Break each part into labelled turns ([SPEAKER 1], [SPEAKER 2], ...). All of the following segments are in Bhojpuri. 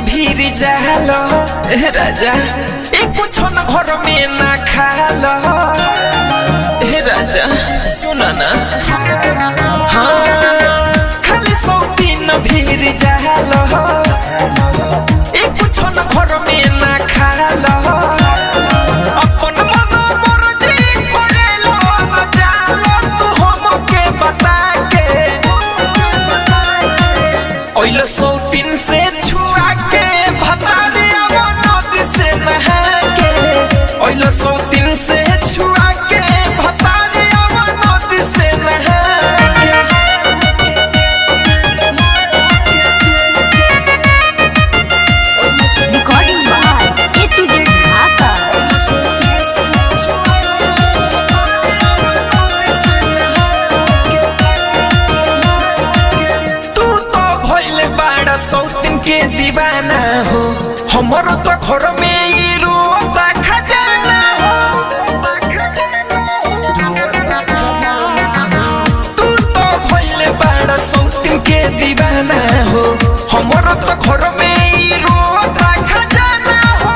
[SPEAKER 1] भीरी जालो राजा कुछ न घर में ना खालो राजा सुना ना हाँ खाली दिन भीरी जालो कुछ न घर में ना खालो अपन मन मर्जी करेलो न जालो तू हमके बता के ओइलो 100 दिन से छुआ के भतारे नदी से नहा के ओइलो 100 दिन से छुआ के भतारे नदी से नहा
[SPEAKER 2] recording by A to Z Dhaka.
[SPEAKER 1] तू तो भइले बाड़ा 100 दिन के दीवाना हो हमरो तो घर में ई रोता खजाना हो तू तो भइले बाड़ा 100 दिन के दीवाना हो हमरो तो घर में ई रोता खजाना हो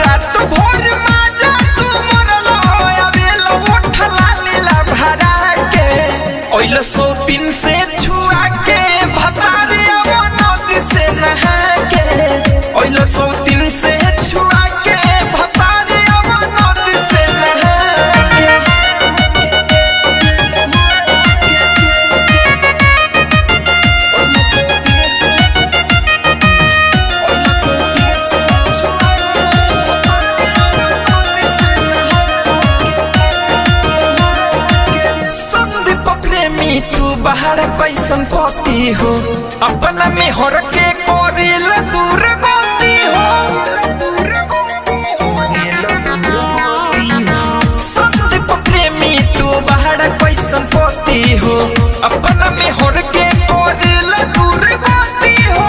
[SPEAKER 1] रात भर माजा तू मरलो आवेला उठला लीला भरा के ओइलो 100 दिन से छुआ के भतारे नदी से नहा के ओइलो 100 दिन से छुआ के भतारे नदी से नहा के संदीप प्रेमी तू बाहर कैसन पति हो अपना में हर के कोरिल दूर गति हो संदीप प्रेमी तू बाहर कैसन पति हो अपना में हर के कोरिल दूर गति हो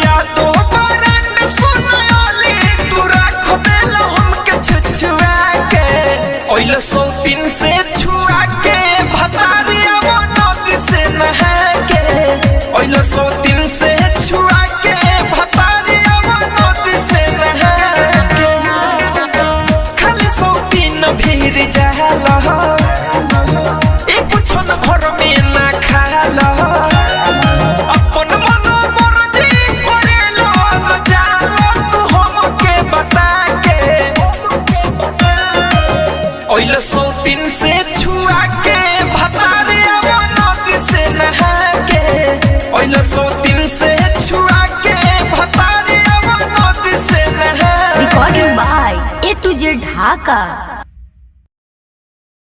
[SPEAKER 1] या तो बरंड सुनयोली तू रख देल हमके छुछुआ के ओइलो 100 दिन से छुआ के भतारे नदी से नहा के ओइलो 100 दिन से छुआ के भतारे नदी से नहा के खाली 100 दिन भीर जालो कुछ न घर में ना खालो अपन मन मर्जी करेलो न जालो तू हमके बता के ओइलो 100 दिन से छुआ के भतारे नदी से नहा के ओइलो 100 दिन से छुआ के भतारे नदी से नहा
[SPEAKER 2] recording by A to Z Dhaka.